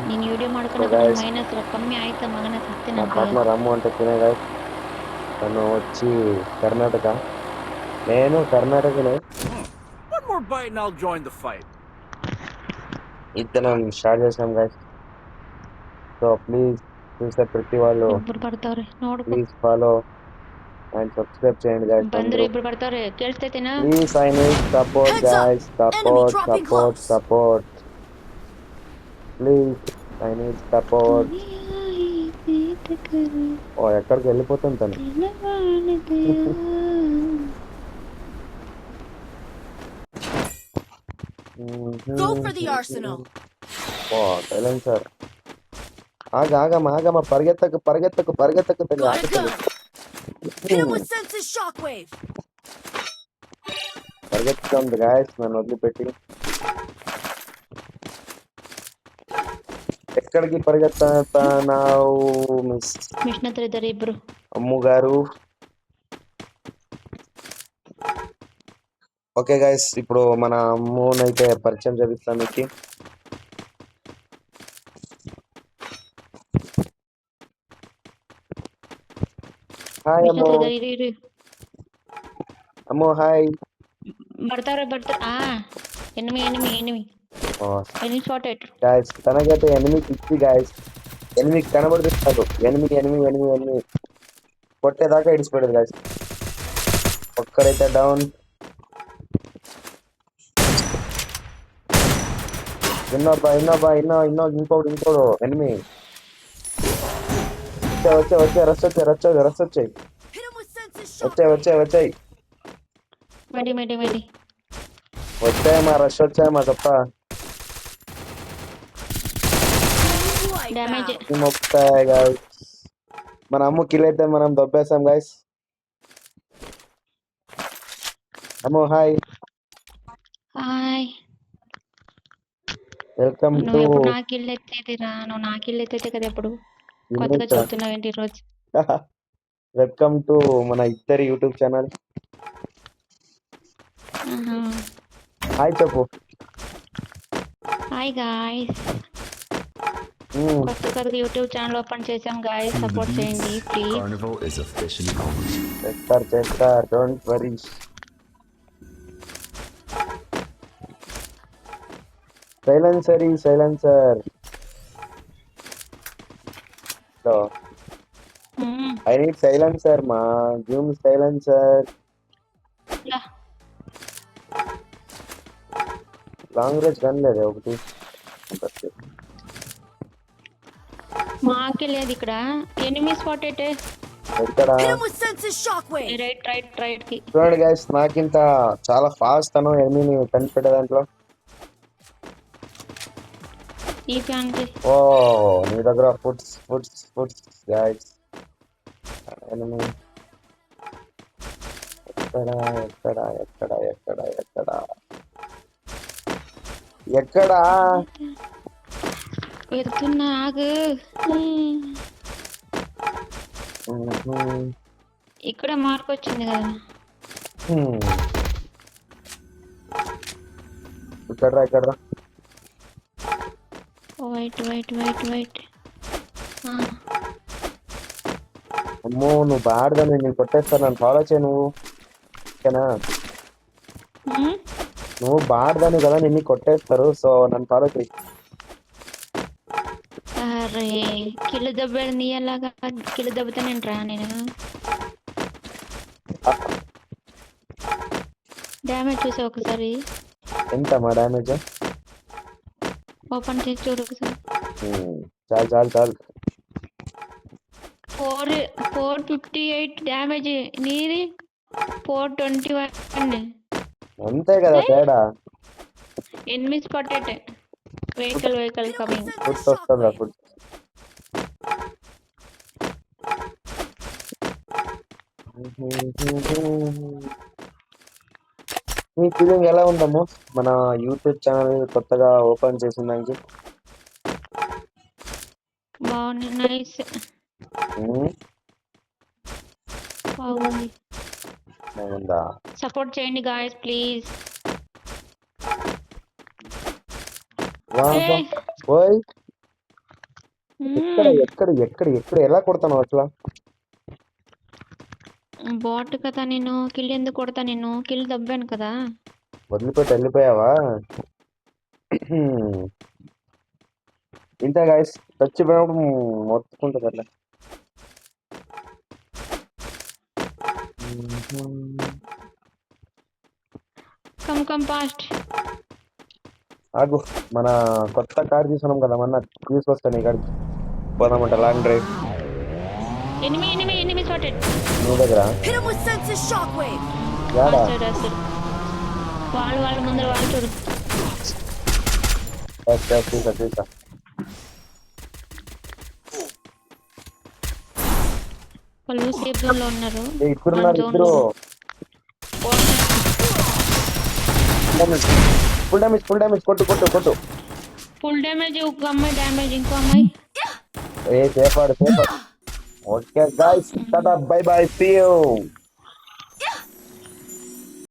ನೀನ್ video so ಮಾಡ್ಕೊಳಕ ನಂಗೆ guys minus ಕಮ್ಮಿ ಆಯ್ತಾ ಮಗನ ಸತ್ತೆ నా ನನ್ನ ಕೈಯಾಗ. పార్ట్నర్ అమ్ము అంటే తినే గైస్. తను వచ్చి కర్ణాటక, నేను కర్ణాటకనే. One more bite and I'll join the fight. ఇద్దరం స్టార్ట్ చేసాం గైస్. సో ప్లీజ్ చూసే ప్రతి వాళ్ళు ಇಬ್ರು ಬರ್ತಾವ್ರೆ ನೋಡ್ಕೊ. ప్లీజ్ ఫాలో అండ్ సబ్స్క్రైబ్ చేయండి గైస్ ಬಂದ್ರೆ అందరూ. ಇಬ್ರು ಬರ್ತಾವ್ರೆ, ಕೇಳಿಸ್ತೈತೇನಾ? Please I need support Heads up! Guys, Enemy support dropping support close. Support. Please I need support. ఓ ఎక్కడికి వెళ్ళిపోతుంది తను. Go for the arsenal. ఓ సైలెన్సర్. ఆగమ్మ పరిగెత్తకు పరిగెత్తకు పరిగెత్తకు తల్లి, Gotta ఆగుతలేదు. go. Hit him with senses shockwave. పరిగెత్తుతుంది గాయస్ నన్ను వదిలిపెట్టి. ఎక్కడికి పరిగెత్తావు మిస్ ಮಿಷನ್ ಹತ್ರ ಇದ್ದಾರೆ ಇಬ್ರು. అమ్ము గారు? ఓకే గైస్, ఇప్పుడు మన అమ్మునైతే పరిచయం చేపిస్తాం మీకు. Hi mission Ammu. ಹತ್ರ ಇದ್ದಾರೆ, ಇರಿ. అమ్ము హాయ్. ಬರ್ತಾವ್ರೆ ಎನಿಮಿ ಎನಿಮಿ ಸ್ಪಾಟೆಡ್. గాయస్ తనకైతే ఎనిమిది పిచ్చి గాయస్. ఎనిమిది కనబడుతున్నాడు. ఎనిమిది కొట్టేదాకా ఇడిచిపెడదు గాయస్. ఒక్కరైతే డౌన్. ఇంకోడు ఎనిమి. వచ్చే రస్ వచ్చాయి. Hit him with senses shockwave. వచ్చాయి ಮೇಡಿ. వచ్చాయమ్మా, రష్ వచ్చాయమ్మా తప్ప. ಡ್ಯಾಮೇಜ್. వస్తాయి గాయస్. మన అమ్ము కిల్ అయితే మనం దొబ్బేసాం guys. Ammu hi. Hi. Welcome to నువ్వు ఎప్పుడు నాకు ఇల్లు ఎత్తేదిరా? నువ్వు నాకు ఇల్లు ఎత్తేదే కదా ఎప్పుడు. కొత్తగా చెప్తున్నావు ఏంటి ఈరోజు? వెల్కమ్ టు మన ఇద్దరి యూట్యూబ్ ఛానల్. హాయ్ చెప్పు. హాయ్ గాయ్స్, కొత్తగా యూట్యూబ్ ఛానల్ ఓపెన్ చేసాం గాయ్స్, సపోర్ట్ చేయండి please. Carnival is officially over. చేస్తారు don't worry. Silencer. I need silencer మా. Give me silencer. Long range gun లేదు ఒకటి. మాకే లేదు ఇక్కడ. Enemy spotted. ఎక్కడ? Hit him with senses shockwave. Right కి. చూడండి గైస్, నాకింత చాలా ఫాస్ట్ తను ఎనిమిని కనిపెట్టే దాంట్లో. ఈ ప్యాంట్. ఓ నీ దగ్గర ఫుట్స్ గైస్. ఎనిమి ఎక్కడ? పెడుతున్నా ఆగు. ఇక్కడ మార్క్ వచ్చింది కదా. ఇక్కడ వైట్. అమ్మో నువ్వు బాడదని నేను కొట్టేస్తాను. నన్ను ఫాలో చేయ నువ్వు, ఓకేనా? నువ్వు బాడదని కదా నిన్ను కొట్టేస్తారు. సో నన్ను ఫాలో చేయి. అరే కిలు దెబ్బ నీ అలాగా కిలు దెబ్బతానేంట్రా నేను. డ్యామేజ్ చూసా ఒకసారి. ఎంత మా డ్యామేజ్? ఓపెన్ చేసి చూడు ఒకసారి. చాలు. 458 డ్యామేజ్. నీది 421. అంతే కదా తేడా. Enemy spotted. Vehicle coming. Food వస్తుందా? ఫుడ్ మీ ఫీలింగ్ ఎలా ఉందమ్మో మన యూట్యూబ్ ఛానల్ కొత్తగా ఓపెన్ చేసిన దానికి? బాగుంది, నైస్, బాగుంది. బాగుందా? సపోర్ట్ చేయండి గాయస్ ప్లీజ్. ఓయ్ ఎక్కడ ఎక్కడ ఎక్కడ ఎక్కడ ఎలా కొడతాను అట్లా? బాట్ కదా నేను కిల్ ఎందుకు కొడతా? నేను కిల్ దబ్బాను కదా. వదిలిపెట్టి వెళ్ళిపోయావా? ఇంతే గాయస్, చచ్చిపోయినప్పుడు మొత్తుకుంటుంది అట్లా. Come fast. ఆగు, మన కొత్త కార్ తీసుకున్నాం కదా మొన్న, తీసుకొస్తాను ఈ కాడికి పోదామంట లాంగ్ డ్రైవ్. Enemy spotted. నీ దగ్గర Hit him with senses shockwave. యాడా? అసలు వాళ్ళ ముందర వాళ్ళు చూడు. చూసా వాళ్ళు సేఫ్ జోన్ లో ఉన్నారు. ఇద్దరున్నారు, ఇద్దరు. ఫుల్ డ్యామేజ్ కొట్టు కొట్టు కొట్టు. ఫుల్ డ్యామేజ్, ఒక అమ్మాయి డ్యామేజ్, ఇంకో అమ్మాయి. Safe. Okay guys, tata bye bye, see you.